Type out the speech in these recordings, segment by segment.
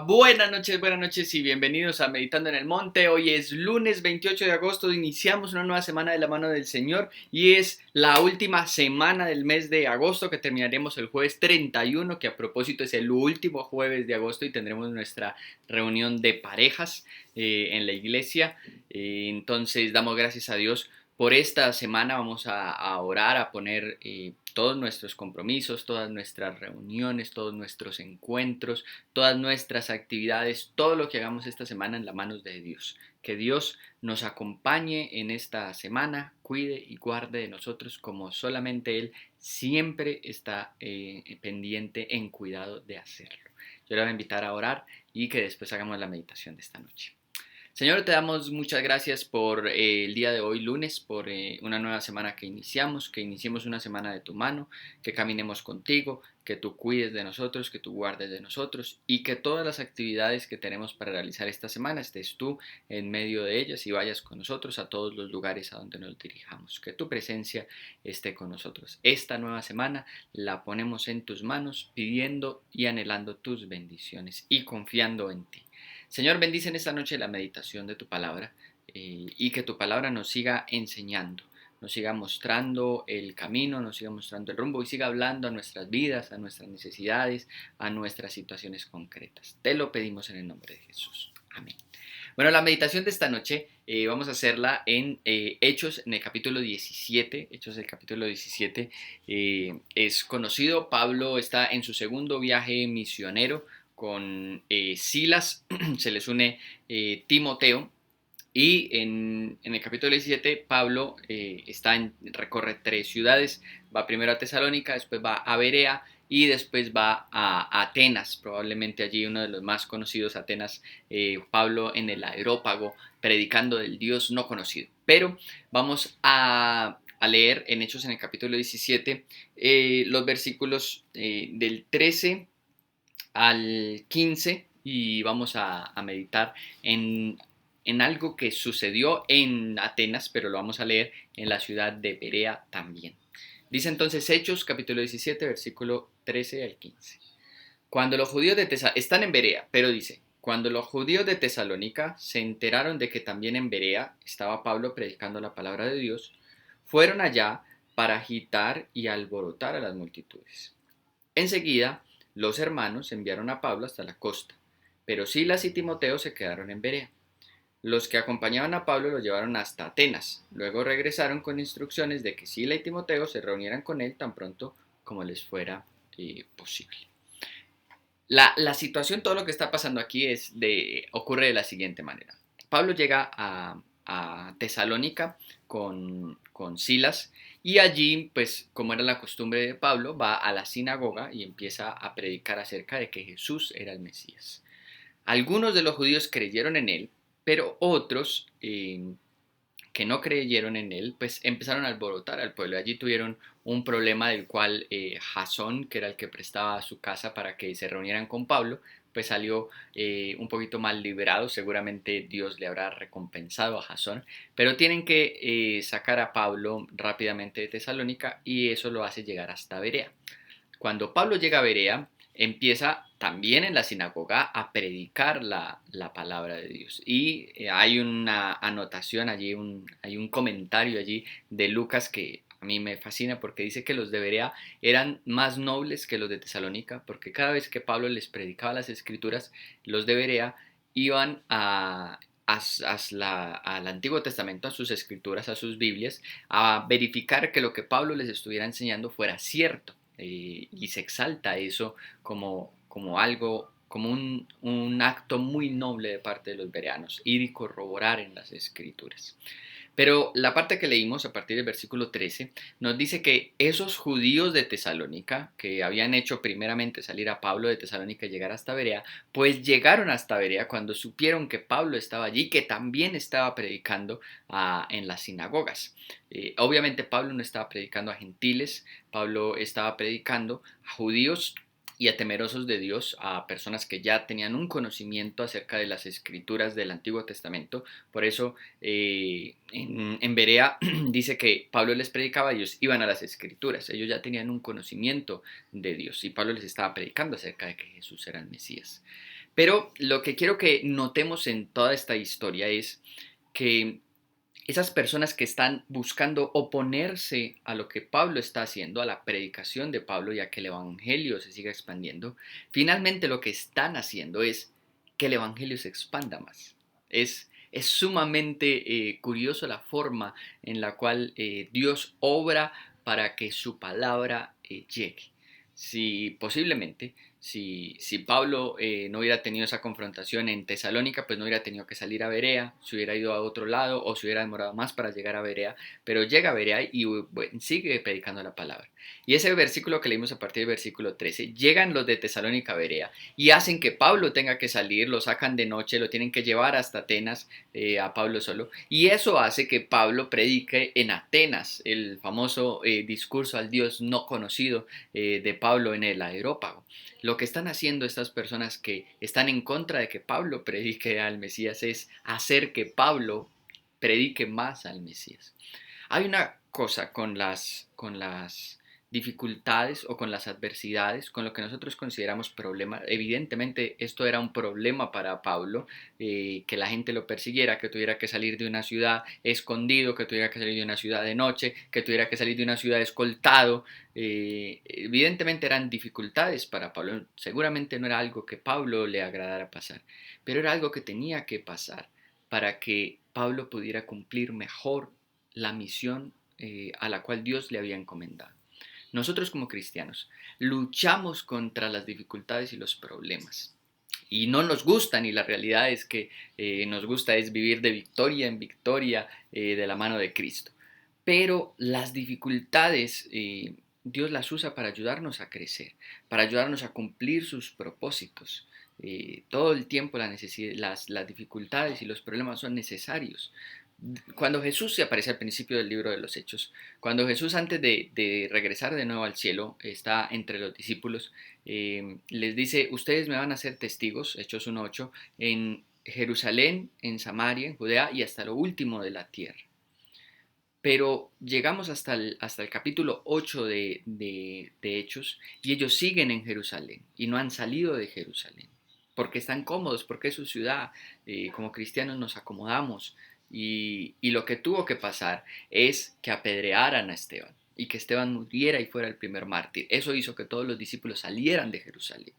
Buenas noches y bienvenidos a Meditando en el Monte. Hoy es lunes 28 de agosto, iniciamos una nueva semana de la mano del Señor y es la última semana del mes de agosto que terminaremos el jueves 31, que a propósito es el último jueves de agosto y tendremos nuestra reunión de parejas en la iglesia. Entonces damos gracias a Dios por esta semana. Vamos a orar, a poner todos nuestros compromisos, todas nuestras reuniones, todos nuestros encuentros, todas nuestras actividades, todo lo que hagamos esta semana en las manos de Dios. Que Dios nos acompañe en esta semana, cuide y guarde de nosotros como solamente Él siempre está pendiente en cuidado de hacerlo. Yo le voy a invitar a orar y que después hagamos la meditación de esta noche. Señor, te damos muchas gracias por el día de hoy, lunes, por una nueva semana que iniciemos una semana de tu mano, que caminemos contigo, que tú cuides de nosotros, que tú guardes de nosotros y que todas las actividades que tenemos para realizar esta semana estés tú en medio de ellas y vayas con nosotros a todos los lugares a donde nos dirijamos, que tu presencia esté con nosotros. Esta nueva semana la ponemos en tus manos, pidiendo y anhelando tus bendiciones y confiando en ti. Señor, bendice en esta noche la meditación de tu palabra y que tu palabra nos siga enseñando, nos siga mostrando el camino, nos siga mostrando el rumbo y siga hablando a nuestras vidas, a nuestras necesidades, a nuestras situaciones concretas. Te lo pedimos en el nombre de Jesús. Amén. Bueno, la meditación de esta noche vamos a hacerla en Hechos, en el capítulo 17. Hechos del capítulo 17 es conocido. Pablo está en su segundo viaje misionero con Silas, se les une Timoteo. Y en el capítulo 17, Pablo recorre tres ciudades. Va primero a Tesalónica, después va a Berea y después va a Atenas. Probablemente allí uno de los más conocidos, Atenas, Pablo en el Areópago, predicando del Dios no conocido. Pero vamos a leer en Hechos en el capítulo 17 los versículos del 13 al 15 y vamos a meditar en algo que sucedió en Atenas, pero lo vamos a leer en la ciudad de Berea también. Dice entonces Hechos capítulo 17, versículo 13 al 15. Cuando los judíos de Tesalónica, están en Berea, pero dice, cuando los judíos de Tesalónica se enteraron de que también en Berea estaba Pablo predicando la palabra de Dios, fueron allá para agitar y alborotar a las multitudes. Enseguida, los hermanos enviaron a Pablo hasta la costa, pero Silas y Timoteo se quedaron en Berea. Los que acompañaban a Pablo lo llevaron hasta Atenas. Luego regresaron con instrucciones de que Silas y Timoteo se reunieran con él tan pronto como les fuera posible. La situación, todo lo que está pasando aquí ocurre de la siguiente manera. Pablo llega a Tesalónica con Silas y allí, pues como era la costumbre de Pablo, va a la sinagoga y empieza a predicar acerca de que Jesús era el Mesías. Algunos de los judíos creyeron en él, pero otros que no creyeron en él, pues empezaron a alborotar al pueblo. Allí tuvieron un problema del cual Jasón, que era el que prestaba su casa para que se reunieran con Pablo, pues salió un poquito mal librado. Seguramente Dios le habrá recompensado a Jasón, pero tienen que sacar a Pablo rápidamente de Tesalónica y eso lo hace llegar hasta Berea. Cuando Pablo llega a Berea, empieza también en la sinagoga a predicar la palabra de Dios. Y hay una anotación allí, hay un comentario allí de Lucas que a mí me fascina porque dice que los de Berea eran más nobles que los de Tesalónica, porque cada vez que Pablo les predicaba las escrituras, los de Berea iban al Antiguo Testamento, a sus escrituras, a sus Biblias, a verificar que lo que Pablo les estuviera enseñando fuera cierto. Y se exalta eso como algo, como un acto muy noble de parte de los bereanos, ir y corroborar en las escrituras. Pero la parte que leímos a partir del versículo 13 nos dice que esos judíos de Tesalónica, que habían hecho primeramente salir a Pablo de Tesalónica y llegar hasta Berea, pues llegaron hasta Berea cuando supieron que Pablo estaba allí, que también estaba predicando en las sinagogas. Obviamente Pablo no estaba predicando a gentiles, Pablo estaba predicando a judíos y a temerosos de Dios, a personas que ya tenían un conocimiento acerca de las escrituras del Antiguo Testamento. Por eso en Berea dice que Pablo les predicaba, ellos iban a las escrituras, ellos ya tenían un conocimiento de Dios y Pablo les estaba predicando acerca de que Jesús era el Mesías. Pero lo que quiero que notemos en toda esta historia es que esas personas que están buscando oponerse a lo que Pablo está haciendo, a la predicación de Pablo y a que el evangelio se siga expandiendo, finalmente lo que están haciendo es que el evangelio se expanda más. Es sumamente curioso la forma en la cual Dios obra para que su palabra llegue. Si posiblemente, si Pablo no hubiera tenido esa confrontación en Tesalónica, pues no hubiera tenido que salir a Berea, se hubiera ido a otro lado o se hubiera demorado más para llegar a Berea, pero llega a Berea y bueno, sigue predicando la palabra. Y ese versículo que leímos a partir del versículo 13, llegan los de Tesalónica a Berea y hacen que Pablo tenga que salir, lo sacan de noche, lo tienen que llevar hasta Atenas, a Pablo solo, y eso hace que Pablo predique en Atenas, el famoso discurso al Dios no conocido de Pablo en el Areópago. Lo que están haciendo estas personas que están en contra de que Pablo predique al Mesías es hacer que Pablo predique más al Mesías. Hay una cosa con las dificultades o con las adversidades, con lo que nosotros consideramos problema. Evidentemente esto era un problema para Pablo, que la gente lo persiguiera, que tuviera que salir de una ciudad escondido, que tuviera que salir de una ciudad de noche, que tuviera que salir de una ciudad escoltado. Evidentemente eran dificultades para Pablo. Seguramente no era algo que Pablo le agradara pasar, pero era algo que tenía que pasar para que Pablo pudiera cumplir mejor la misión a la cual Dios le había encomendado. Nosotros como cristianos luchamos contra las dificultades y los problemas. Y no nos gustan, y la realidad es que nos gusta es vivir de victoria en victoria de la mano de Cristo. Pero las dificultades Dios las usa para ayudarnos a crecer, para ayudarnos a cumplir sus propósitos. Todo el tiempo las dificultades y los problemas son necesarios. Cuando Jesús se aparece al principio del libro de los Hechos, cuando Jesús antes de regresar de nuevo al cielo está entre los discípulos, les dice, ustedes me van a ser testigos, Hechos 1:8, en Jerusalén, en Samaria, en Judea y hasta lo último de la tierra. Pero llegamos hasta el capítulo 8 de Hechos y ellos siguen en Jerusalén y no han salido de Jerusalén porque están cómodos, porque es su ciudad. Como cristianos nos acomodamos y lo que tuvo que pasar es que apedrearan a Esteban y que Esteban muriera y fuera el primer mártir. Eso hizo que todos los discípulos salieran de Jerusalén.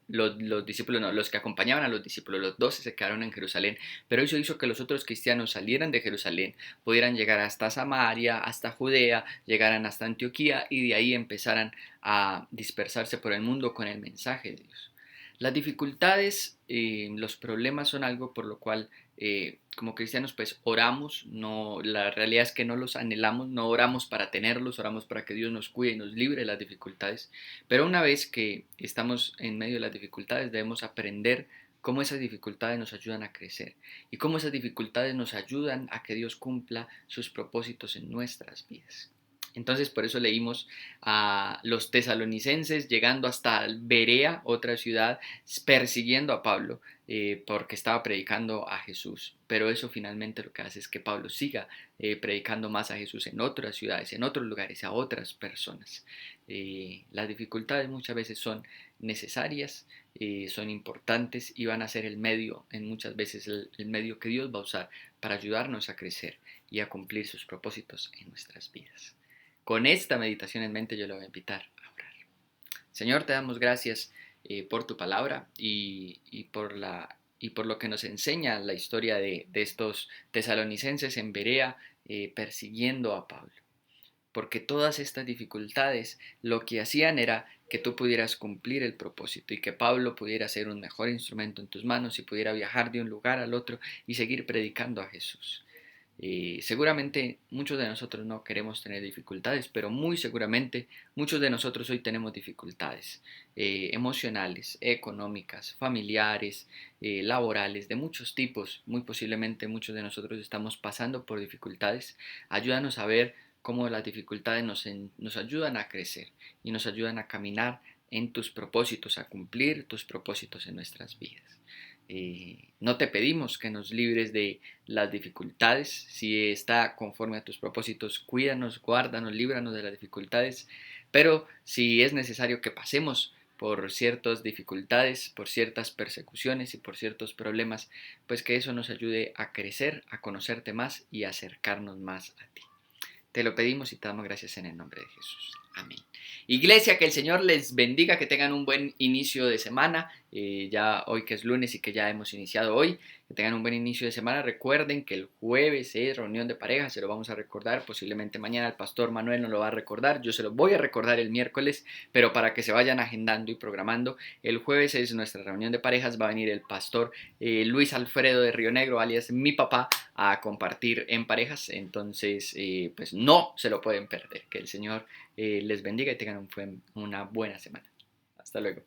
Los discípulos no, los que acompañaban a los discípulos, los 12 se quedaron en Jerusalén, pero eso hizo que los otros cristianos salieran de Jerusalén, pudieran llegar hasta Samaria, hasta Judea, llegaran hasta Antioquía y de ahí empezaran a dispersarse por el mundo con el mensaje de Dios. Las dificultades, los problemas son algo por lo cual como cristianos pues oramos, no, la realidad es que no los anhelamos, no oramos para tenerlos, oramos para que Dios nos cuide y nos libre de las dificultades, pero una vez que estamos en medio de las dificultades debemos aprender cómo esas dificultades nos ayudan a crecer y cómo esas dificultades nos ayudan a que Dios cumpla sus propósitos en nuestras vidas. Entonces por eso leímos a los tesalonicenses llegando hasta Berea, otra ciudad, persiguiendo a Pablo porque estaba predicando a Jesús. Pero eso finalmente lo que hace es que Pablo siga predicando más a Jesús en otras ciudades, en otros lugares, a otras personas. Las dificultades muchas veces son necesarias, son importantes y van a ser el medio, en muchas veces el medio que Dios va a usar para ayudarnos a crecer y a cumplir sus propósitos en nuestras vidas. Con esta meditación en mente yo le voy a invitar a orar. Señor, te damos gracias por tu palabra y por lo que nos enseña la historia de estos tesalonicenses en Berea persiguiendo a Pablo. Porque todas estas dificultades lo que hacían era que tú pudieras cumplir el propósito y que Pablo pudiera ser un mejor instrumento en tus manos y pudiera viajar de un lugar al otro y seguir predicando a Jesús. Seguramente muchos de nosotros no queremos tener dificultades, pero muy seguramente muchos de nosotros hoy tenemos dificultades emocionales, económicas, familiares, laborales, de muchos tipos. Muy posiblemente muchos de nosotros estamos pasando por dificultades. Ayúdanos a ver cómo las dificultades nos ayudan a crecer y nos ayudan a caminar en tus propósitos, a cumplir tus propósitos en nuestras vidas. No te pedimos que nos libres de las dificultades. Si está conforme a tus propósitos, cuídanos, guárdanos, líbranos de las dificultades. Pero si es necesario que pasemos por ciertas dificultades, por ciertas persecuciones y por ciertos problemas, pues que eso nos ayude a crecer, a conocerte más y a acercarnos más a ti. Te lo pedimos y te damos gracias en el nombre de Jesús. Amén. Iglesia, que el Señor les bendiga, que tengan un buen inicio de semana, ya hoy que es lunes y que ya hemos iniciado hoy, que tengan un buen inicio de semana. Recuerden que el jueves es reunión de parejas, se lo vamos a recordar, posiblemente mañana el pastor Manuel nos lo va a recordar, yo se lo voy a recordar el miércoles, pero para que se vayan agendando y programando, el jueves es nuestra reunión de parejas, va a venir el pastor Luis Alfredo de Río Negro, alias mi papá, a compartir en parejas, entonces pues no se lo pueden perder, que el Señor les bendiga y tengan una buena semana. Hasta luego.